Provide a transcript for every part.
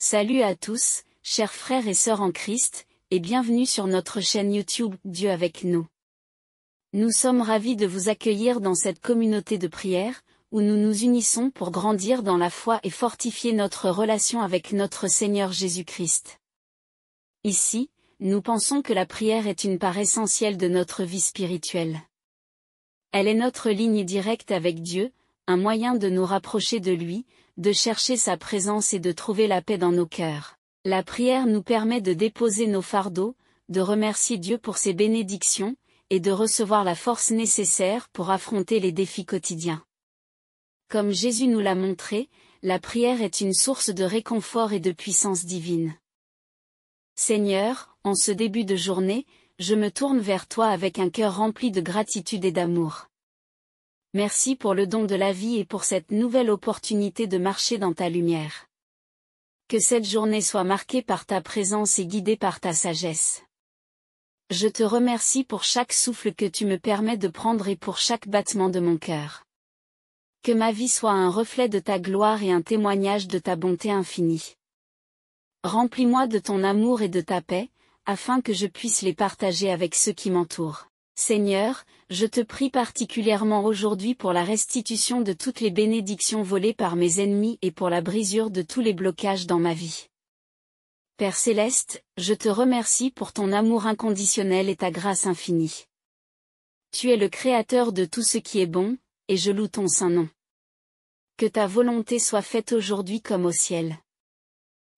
Salut à tous, chers frères et sœurs en Christ, et bienvenue sur notre chaîne YouTube Dieu avec nous. Nous sommes ravis de vous accueillir dans cette communauté de prière, où nous nous unissons pour grandir dans la foi et fortifier notre relation avec notre Seigneur Jésus-Christ. Ici, nous pensons que la prière est une part essentielle de notre vie spirituelle. Elle est notre ligne directe avec Dieu, un moyen de nous rapprocher de lui, de chercher sa présence et de trouver la paix dans nos cœurs. La prière nous permet de déposer nos fardeaux, de remercier Dieu pour ses bénédictions, et de recevoir la force nécessaire pour affronter les défis quotidiens. Comme Jésus nous l'a montré, la prière est une source de réconfort et de puissance divine. Seigneur, en ce début de journée, je me tourne vers toi avec un cœur rempli de gratitude et d'amour. Merci pour le don de la vie et pour cette nouvelle opportunité de marcher dans ta lumière. Que cette journée soit marquée par ta présence et guidée par ta sagesse. Je te remercie pour chaque souffle que tu me permets de prendre et pour chaque battement de mon cœur. Que ma vie soit un reflet de ta gloire et un témoignage de ta bonté infinie. Remplis-moi de ton amour et de ta paix, afin que je puisse les partager avec ceux qui m'entourent. Seigneur, je te prie particulièrement aujourd'hui pour la restitution de toutes les bénédictions volées par mes ennemis et pour la brisure de tous les blocages dans ma vie. Père céleste, je te remercie pour ton amour inconditionnel et ta grâce infinie. Tu es le créateur de tout ce qui est bon, et je loue ton saint nom. Que ta volonté soit faite aujourd'hui comme au ciel.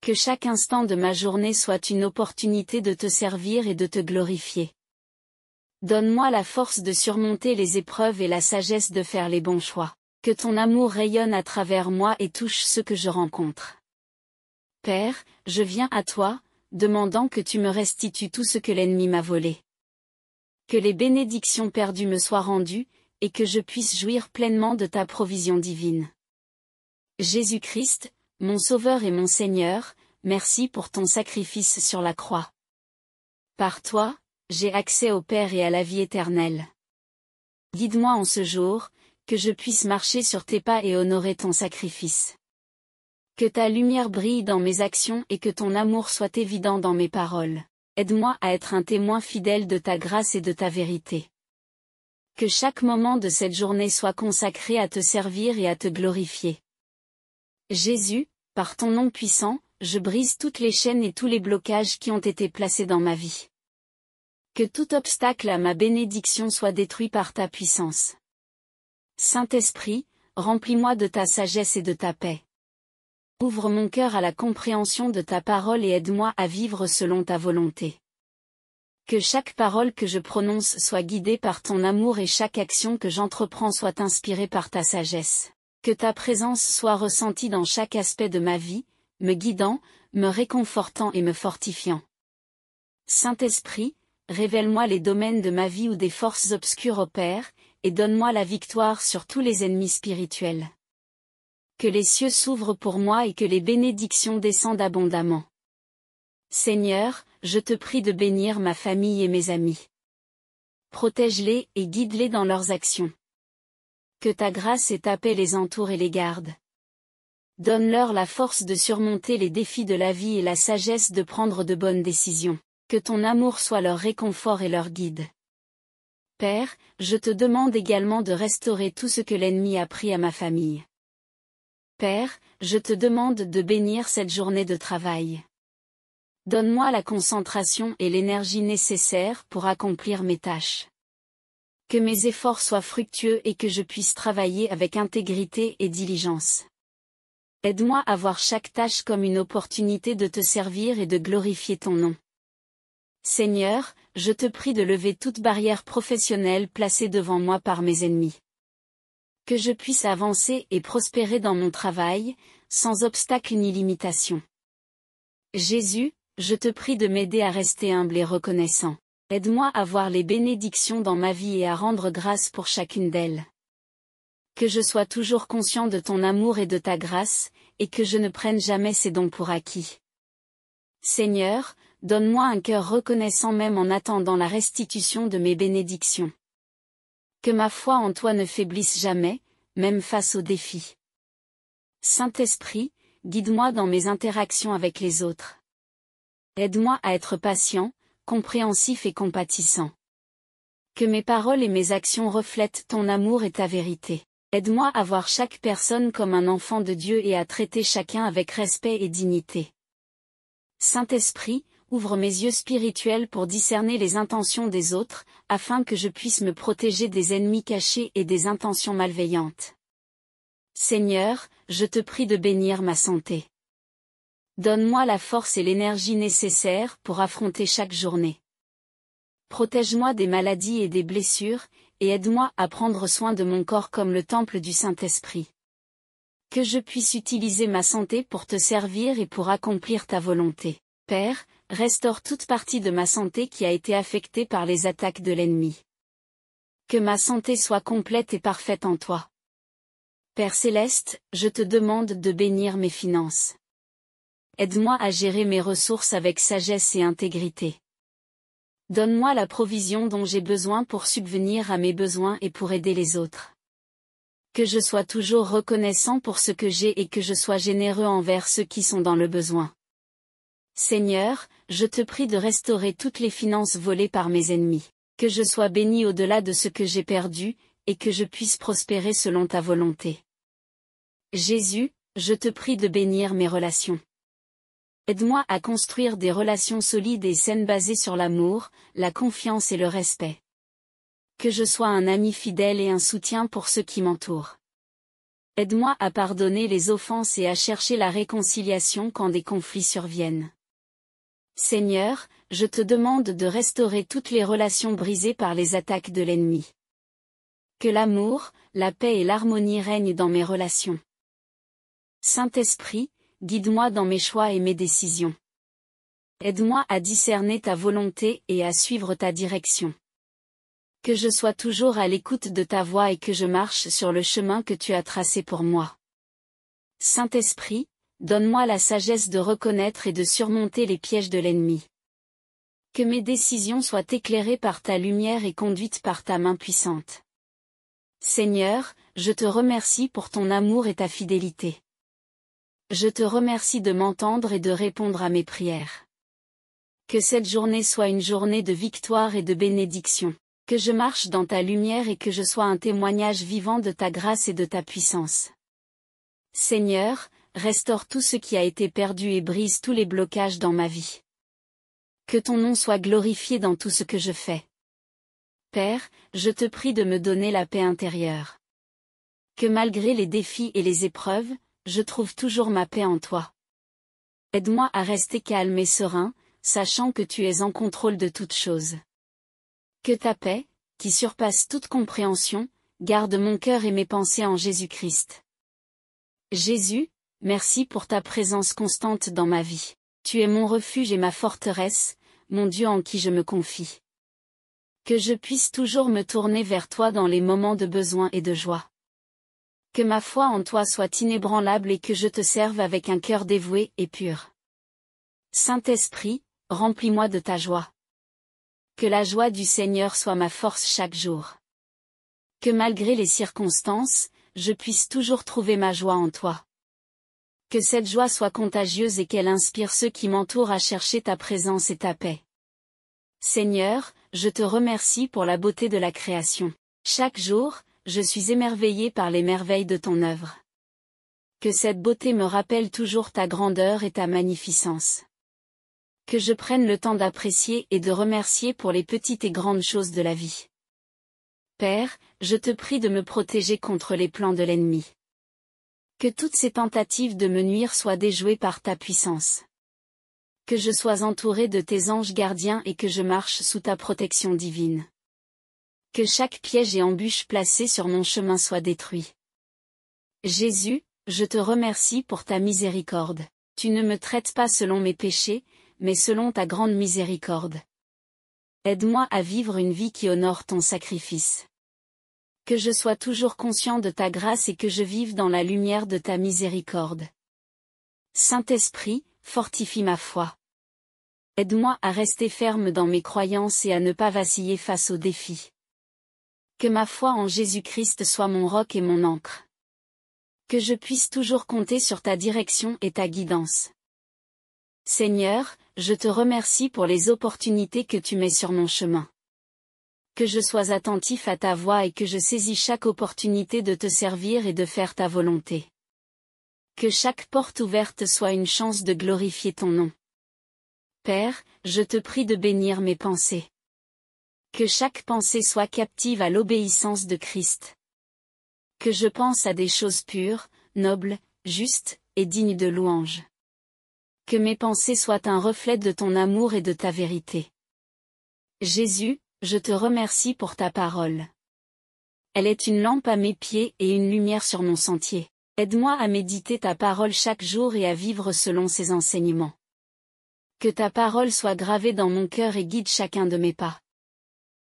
Que chaque instant de ma journée soit une opportunité de te servir et de te glorifier. Donne-moi la force de surmonter les épreuves et la sagesse de faire les bons choix. Que ton amour rayonne à travers moi et touche ceux que je rencontre. Père, je viens à toi, demandant que tu me restitues tout ce que l'ennemi m'a volé. Que les bénédictions perdues me soient rendues, et que je puisse jouir pleinement de ta provision divine. Jésus-Christ, mon Sauveur et mon Seigneur, merci pour ton sacrifice sur la croix. Par toi, j'ai accès au Père et à la vie éternelle. Guide-moi en ce jour, que je puisse marcher sur tes pas et honorer ton sacrifice. Que ta lumière brille dans mes actions et que ton amour soit évident dans mes paroles. Aide-moi à être un témoin fidèle de ta grâce et de ta vérité. Que chaque moment de cette journée soit consacré à te servir et à te glorifier. Jésus, par ton nom puissant, je brise toutes les chaînes et tous les blocages qui ont été placés dans ma vie. Que tout obstacle à ma bénédiction soit détruit par ta puissance. Saint-Esprit, remplis-moi de ta sagesse et de ta paix. Ouvre mon cœur à la compréhension de ta parole et aide-moi à vivre selon ta volonté. Que chaque parole que je prononce soit guidée par ton amour et chaque action que j'entreprends soit inspirée par ta sagesse. Que ta présence soit ressentie dans chaque aspect de ma vie, me guidant, me réconfortant et me fortifiant. Saint-Esprit, révèle-moi les domaines de ma vie où des forces obscures opèrent, et donne-moi la victoire sur tous les ennemis spirituels. Que les cieux s'ouvrent pour moi et que les bénédictions descendent abondamment. Seigneur, je te prie de bénir ma famille et mes amis. Protège-les et guide-les dans leurs actions. Que ta grâce et ta paix les entourent et les gardent. Donne-leur la force de surmonter les défis de la vie et la sagesse de prendre de bonnes décisions. Que ton amour soit leur réconfort et leur guide. Père, je te demande également de restaurer tout ce que l'ennemi a pris à ma famille. Père, je te demande de bénir cette journée de travail. Donne-moi la concentration et l'énergie nécessaires pour accomplir mes tâches. Que mes efforts soient fructueux et que je puisse travailler avec intégrité et diligence. Aide-moi à voir chaque tâche comme une opportunité de te servir et de glorifier ton nom. Seigneur, je te prie de lever toute barrière professionnelle placée devant moi par mes ennemis. Que je puisse avancer et prospérer dans mon travail, sans obstacle ni limitation. Jésus, je te prie de m'aider à rester humble et reconnaissant. Aide-moi à voir les bénédictions dans ma vie et à rendre grâce pour chacune d'elles. Que je sois toujours conscient de ton amour et de ta grâce, et que je ne prenne jamais ces dons pour acquis. Seigneur, donne-moi un cœur reconnaissant même en attendant la restitution de mes bénédictions. Que ma foi en toi ne faiblisse jamais, même face aux défis. Saint-Esprit, guide-moi dans mes interactions avec les autres. Aide-moi à être patient, compréhensif et compatissant. Que mes paroles et mes actions reflètent ton amour et ta vérité. Aide-moi à voir chaque personne comme un enfant de Dieu et à traiter chacun avec respect et dignité. Saint-Esprit, ouvre mes yeux spirituels pour discerner les intentions des autres, afin que je puisse me protéger des ennemis cachés et des intentions malveillantes. Seigneur, je te prie de bénir ma santé. Donne-moi la force et l'énergie nécessaires pour affronter chaque journée. Protège-moi des maladies et des blessures, et aide-moi à prendre soin de mon corps comme le temple du Saint-Esprit. Que je puisse utiliser ma santé pour te servir et pour accomplir ta volonté. Père, restaure toute partie de ma santé qui a été affectée par les attaques de l'ennemi. Que ma santé soit complète et parfaite en toi. Père céleste, je te demande de bénir mes finances. Aide-moi à gérer mes ressources avec sagesse et intégrité. Donne-moi la provision dont j'ai besoin pour subvenir à mes besoins et pour aider les autres. Que je sois toujours reconnaissant pour ce que j'ai et que je sois généreux envers ceux qui sont dans le besoin. Seigneur, je te prie de restaurer toutes les finances volées par mes ennemis. Que je sois béni au-delà de ce que j'ai perdu, et que je puisse prospérer selon ta volonté. Jésus, je te prie de bénir mes relations. Aide-moi à construire des relations solides et saines basées sur l'amour, la confiance et le respect. Que je sois un ami fidèle et un soutien pour ceux qui m'entourent. Aide-moi à pardonner les offenses et à chercher la réconciliation quand des conflits surviennent. Seigneur, je te demande de restaurer toutes les relations brisées par les attaques de l'ennemi. Que l'amour, la paix et l'harmonie règnent dans mes relations. Saint-Esprit, guide-moi dans mes choix et mes décisions. Aide-moi à discerner ta volonté et à suivre ta direction. Que je sois toujours à l'écoute de ta voix et que je marche sur le chemin que tu as tracé pour moi. Saint-Esprit, donne-moi la sagesse de reconnaître et de surmonter les pièges de l'ennemi. Que mes décisions soient éclairées par ta lumière et conduites par ta main puissante. Seigneur, je te remercie pour ton amour et ta fidélité. Je te remercie de m'entendre et de répondre à mes prières. Que cette journée soit une journée de victoire et de bénédiction. Que je marche dans ta lumière et que je sois un témoignage vivant de ta grâce et de ta puissance. Seigneur, restaure tout ce qui a été perdu et brise tous les blocages dans ma vie. Que ton nom soit glorifié dans tout ce que je fais. Père, je te prie de me donner la paix intérieure. Que malgré les défis et les épreuves, je trouve toujours ma paix en toi. Aide-moi à rester calme et serein, sachant que tu es en contrôle de toutes choses. Que ta paix, qui surpasse toute compréhension, garde mon cœur et mes pensées en Jésus-Christ. Jésus, merci pour ta présence constante dans ma vie. Tu es mon refuge et ma forteresse, mon Dieu en qui je me confie. Que je puisse toujours me tourner vers toi dans les moments de besoin et de joie. Que ma foi en toi soit inébranlable et que je te serve avec un cœur dévoué et pur. Saint-Esprit, remplis-moi de ta joie. Que la joie du Seigneur soit ma force chaque jour. Que malgré les circonstances, je puisse toujours trouver ma joie en toi. Que cette joie soit contagieuse et qu'elle inspire ceux qui m'entourent à chercher ta présence et ta paix. Seigneur, je te remercie pour la beauté de la création. Chaque jour, je suis émerveillé par les merveilles de ton œuvre. Que cette beauté me rappelle toujours ta grandeur et ta magnificence. Que je prenne le temps d'apprécier et de remercier pour les petites et grandes choses de la vie. Père, je te prie de me protéger contre les plans de l'ennemi. Que toutes ces tentatives de me nuire soient déjouées par ta puissance. Que je sois entouré de tes anges gardiens et que je marche sous ta protection divine. Que chaque piège et embûche placée sur mon chemin soit détruit. Jésus, je te remercie pour ta miséricorde. Tu ne me traites pas selon mes péchés, mais selon ta grande miséricorde. Aide-moi à vivre une vie qui honore ton sacrifice. Que je sois toujours conscient de ta grâce et que je vive dans la lumière de ta miséricorde. Saint-Esprit, fortifie ma foi. Aide-moi à rester ferme dans mes croyances et à ne pas vaciller face aux défis. Que ma foi en Jésus-Christ soit mon roc et mon ancre. Que je puisse toujours compter sur ta direction et ta guidance. Seigneur, je te remercie pour les opportunités que tu mets sur mon chemin. Que je sois attentif à ta voix et que je saisis chaque opportunité de te servir et de faire ta volonté. Que chaque porte ouverte soit une chance de glorifier ton nom. Père, je te prie de bénir mes pensées. Que chaque pensée soit captive à l'obéissance de Christ. Que je pense à des choses pures, nobles, justes, et dignes de louange. Que mes pensées soient un reflet de ton amour et de ta vérité. Jésus, je te remercie pour ta parole. Elle est une lampe à mes pieds et une lumière sur mon sentier. Aide-moi à méditer ta parole chaque jour et à vivre selon ses enseignements. Que ta parole soit gravée dans mon cœur et guide chacun de mes pas.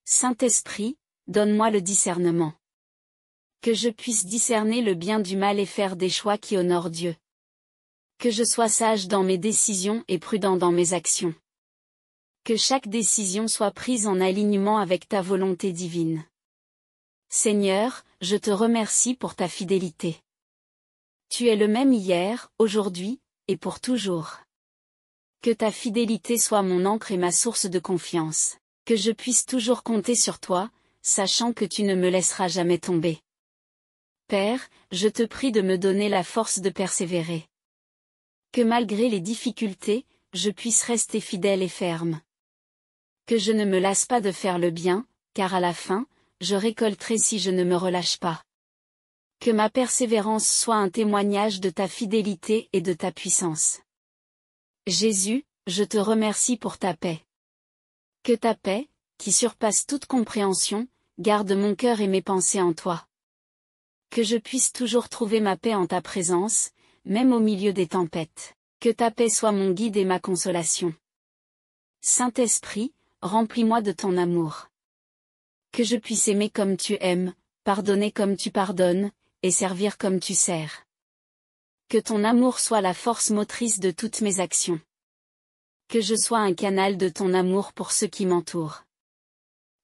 Saint-Esprit, donne-moi le discernement. Que je puisse discerner le bien du mal et faire des choix qui honorent Dieu. Que je sois sage dans mes décisions et prudent dans mes actions. Que chaque décision soit prise en alignement avec ta volonté divine. Seigneur, je te remercie pour ta fidélité. Tu es le même hier, aujourd'hui, et pour toujours. Que ta fidélité soit mon ancre et ma source de confiance. Que je puisse toujours compter sur toi, sachant que tu ne me laisseras jamais tomber. Père, je te prie de me donner la force de persévérer. Que malgré les difficultés, je puisse rester fidèle et ferme. Que je ne me lasse pas de faire le bien, car à la fin, je récolterai si je ne me relâche pas. Que ma persévérance soit un témoignage de ta fidélité et de ta puissance. Jésus, je te remercie pour ta paix. Que ta paix, qui surpasse toute compréhension, garde mon cœur et mes pensées en toi. Que je puisse toujours trouver ma paix en ta présence, même au milieu des tempêtes. Que ta paix soit mon guide et ma consolation. Saint-Esprit, remplis-moi de ton amour. Que je puisse aimer comme tu aimes, pardonner comme tu pardonnes, et servir comme tu sers. Que ton amour soit la force motrice de toutes mes actions. Que je sois un canal de ton amour pour ceux qui m'entourent.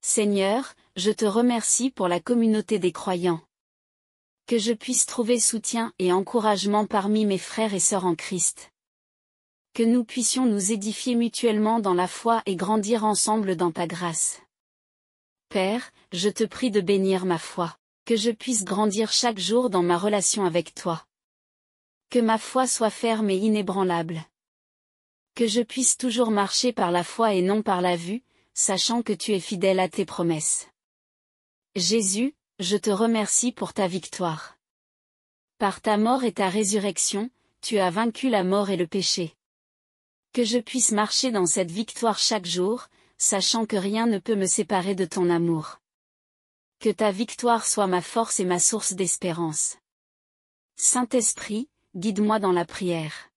Seigneur, je te remercie pour la communauté des croyants. Que je puisse trouver soutien et encouragement parmi mes frères et sœurs en Christ. Que nous puissions nous édifier mutuellement dans la foi et grandir ensemble dans ta grâce. Père, je te prie de bénir ma foi. Que je puisse grandir chaque jour dans ma relation avec toi. Que ma foi soit ferme et inébranlable. Que je puisse toujours marcher par la foi et non par la vue, sachant que tu es fidèle à tes promesses. Jésus, je te remercie pour ta victoire. Par ta mort et ta résurrection, tu as vaincu la mort et le péché. Que je puisse marcher dans cette victoire chaque jour, sachant que rien ne peut me séparer de ton amour. Que ta victoire soit ma force et ma source d'espérance. Saint-Esprit, guide-moi dans la prière.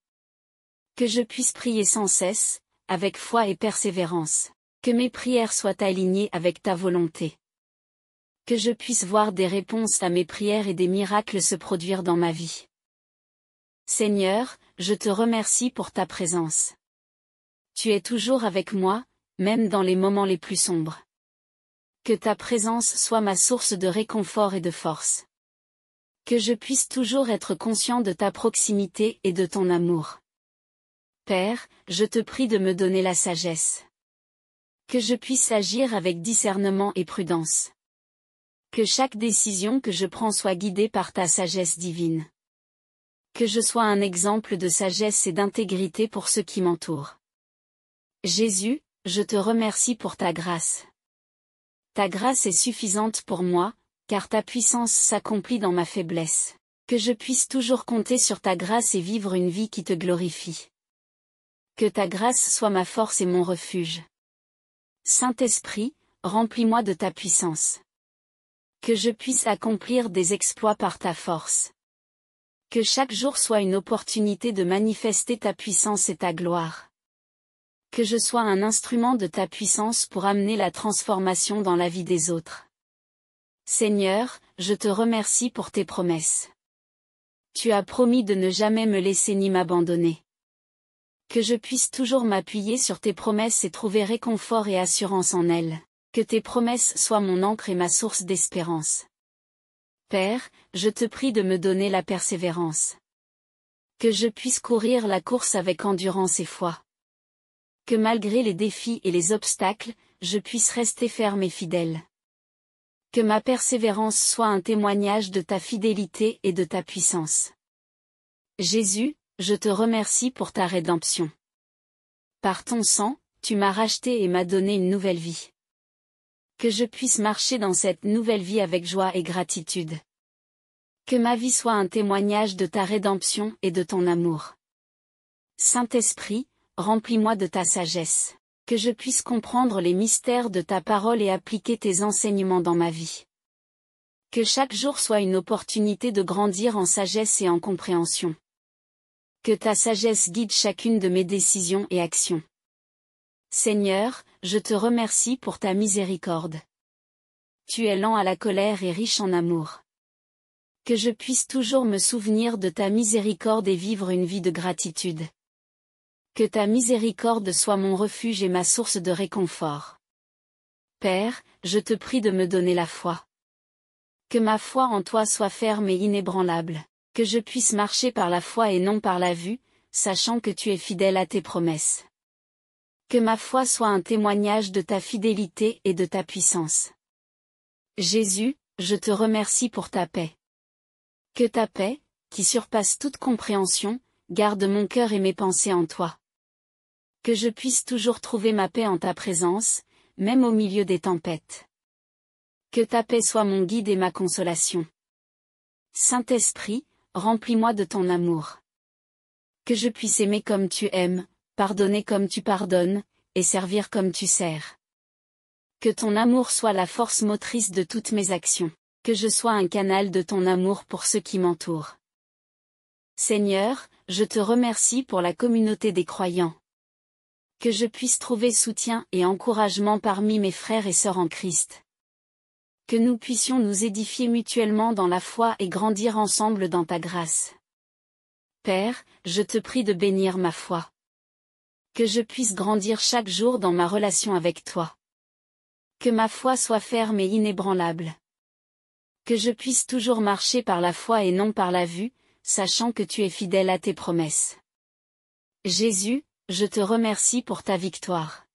Que je puisse prier sans cesse, avec foi et persévérance. Que mes prières soient alignées avec ta volonté. Que je puisse voir des réponses à mes prières et des miracles se produire dans ma vie. Seigneur, je te remercie pour ta présence. Tu es toujours avec moi, même dans les moments les plus sombres. Que ta présence soit ma source de réconfort et de force. Que je puisse toujours être conscient de ta proximité et de ton amour. Père, je te prie de me donner la sagesse. Que je puisse agir avec discernement et prudence. Que chaque décision que je prends soit guidée par ta sagesse divine. Que je sois un exemple de sagesse et d'intégrité pour ceux qui m'entourent. Jésus, je te remercie pour ta grâce. Ta grâce est suffisante pour moi, car ta puissance s'accomplit dans ma faiblesse. Que je puisse toujours compter sur ta grâce et vivre une vie qui te glorifie. Que ta grâce soit ma force et mon refuge. Saint-Esprit, remplis-moi de ta puissance. Que je puisse accomplir des exploits par ta force. Que chaque jour soit une opportunité de manifester ta puissance et ta gloire. Que je sois un instrument de ta puissance pour amener la transformation dans la vie des autres. Seigneur, je te remercie pour tes promesses. Tu as promis de ne jamais me laisser ni m'abandonner. Que je puisse toujours m'appuyer sur tes promesses et trouver réconfort et assurance en elles. Que tes promesses soient mon ancre et ma source d'espérance. Père, je te prie de me donner la persévérance. Que je puisse courir la course avec endurance et foi. Que malgré les défis et les obstacles, je puisse rester ferme et fidèle. Que ma persévérance soit un témoignage de ta fidélité et de ta puissance. Jésus, je te remercie pour ta rédemption. Par ton sang, tu m'as racheté et m'as donné une nouvelle vie. Que je puisse marcher dans cette nouvelle vie avec joie et gratitude. Que ma vie soit un témoignage de ta rédemption et de ton amour. Saint-Esprit, remplis-moi de ta sagesse. Que je puisse comprendre les mystères de ta parole et appliquer tes enseignements dans ma vie. Que chaque jour soit une opportunité de grandir en sagesse et en compréhension. Que ta sagesse guide chacune de mes décisions et actions. Seigneur, je te remercie pour ta miséricorde. Tu es lent à la colère et riche en amour. Que je puisse toujours me souvenir de ta miséricorde et vivre une vie de gratitude. Que ta miséricorde soit mon refuge et ma source de réconfort. Père, je te prie de me donner la foi. Que ma foi en toi soit ferme et inébranlable. Que je puisse marcher par la foi et non par la vue, sachant que tu es fidèle à tes promesses. Que ma foi soit un témoignage de ta fidélité et de ta puissance. Jésus, je te remercie pour ta paix. Que ta paix, qui surpasse toute compréhension, garde mon cœur et mes pensées en toi. Que je puisse toujours trouver ma paix en ta présence, même au milieu des tempêtes. Que ta paix soit mon guide et ma consolation. Saint-Esprit, remplis-moi de ton amour. Que je puisse aimer comme tu aimes, pardonner comme tu pardonnes, et servir comme tu sers. Que ton amour soit la force motrice de toutes mes actions. Que je sois un canal de ton amour pour ceux qui m'entourent. Seigneur, je te remercie pour la communauté des croyants. Que je puisse trouver soutien et encouragement parmi mes frères et sœurs en Christ. Que nous puissions nous édifier mutuellement dans la foi et grandir ensemble dans ta grâce. Père, je te prie de bénir ma foi. Que je puisse grandir chaque jour dans ma relation avec toi. Que ma foi soit ferme et inébranlable. Que je puisse toujours marcher par la foi et non par la vue, sachant que tu es fidèle à tes promesses. Jésus, je te remercie pour ta victoire.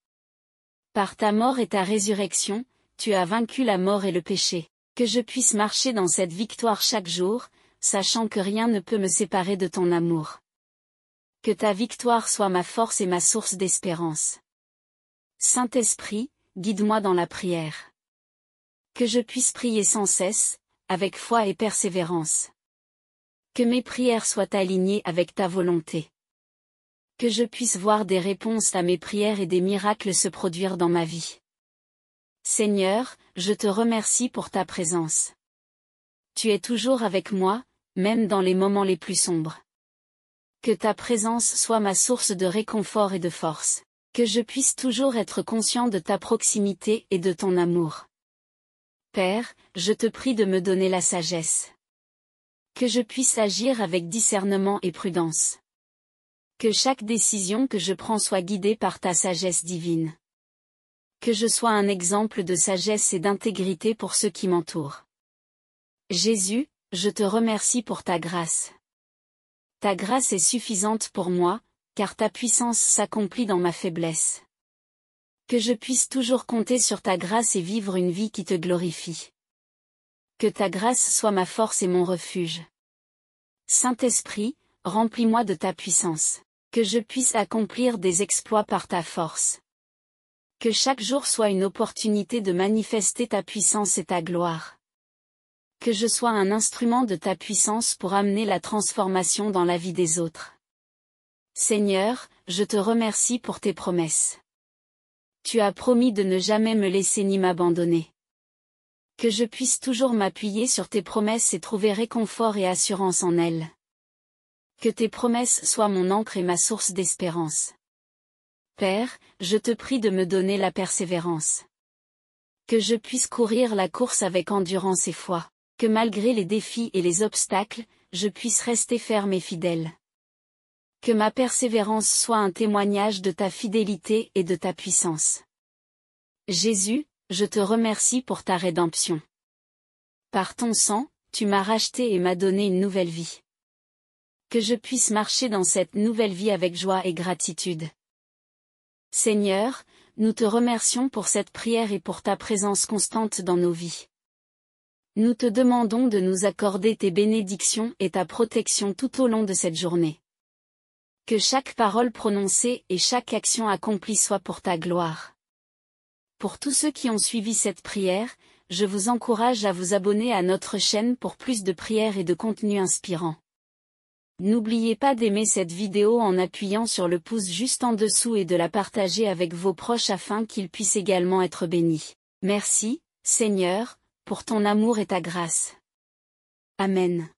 Par ta mort et ta résurrection, tu as vaincu la mort et le péché. Que je puisse marcher dans cette victoire chaque jour, sachant que rien ne peut me séparer de ton amour. Que ta victoire soit ma force et ma source d'espérance. Saint-Esprit, guide-moi dans la prière. Que je puisse prier sans cesse, avec foi et persévérance. Que mes prières soient alignées avec ta volonté. Que je puisse voir des réponses à mes prières et des miracles se produire dans ma vie. Seigneur, je te remercie pour ta présence. Tu es toujours avec moi, même dans les moments les plus sombres. Que ta présence soit ma source de réconfort et de force. Que je puisse toujours être conscient de ta proximité et de ton amour. Père, je te prie de me donner la sagesse. Que je puisse agir avec discernement et prudence. Que chaque décision que je prends soit guidée par ta sagesse divine. Que je sois un exemple de sagesse et d'intégrité pour ceux qui m'entourent. Jésus, je te remercie pour ta grâce. Ta grâce est suffisante pour moi, car ta puissance s'accomplit dans ma faiblesse. Que je puisse toujours compter sur ta grâce et vivre une vie qui te glorifie. Que ta grâce soit ma force et mon refuge. Saint-Esprit, remplis-moi de ta puissance. Que je puisse accomplir des exploits par ta force. Que chaque jour soit une opportunité de manifester ta puissance et ta gloire. Que je sois un instrument de ta puissance pour amener la transformation dans la vie des autres. Seigneur, je te remercie pour tes promesses. Tu as promis de ne jamais me laisser ni m'abandonner. Que je puisse toujours m'appuyer sur tes promesses et trouver réconfort et assurance en elles. Que tes promesses soient mon ancre et ma source d'espérance. Père, je te prie de me donner la persévérance. Que je puisse courir la course avec endurance et foi. Que malgré les défis et les obstacles, je puisse rester ferme et fidèle. Que ma persévérance soit un témoignage de ta fidélité et de ta puissance. Jésus, je te remercie pour ta rédemption. Par ton sang, tu m'as racheté et m'as donné une nouvelle vie. Que je puisse marcher dans cette nouvelle vie avec joie et gratitude. Seigneur, nous te remercions pour cette prière et pour ta présence constante dans nos vies. Nous te demandons de nous accorder tes bénédictions et ta protection tout au long de cette journée. Que chaque parole prononcée et chaque action accomplie soit pour ta gloire. Pour tous ceux qui ont suivi cette prière, je vous encourage à vous abonner à notre chaîne pour plus de prières et de contenus inspirants. N'oubliez pas d'aimer cette vidéo en appuyant sur le pouce juste en dessous et de la partager avec vos proches afin qu'ils puissent également être bénis. Merci, Seigneur, pour ton amour et ta grâce. Amen.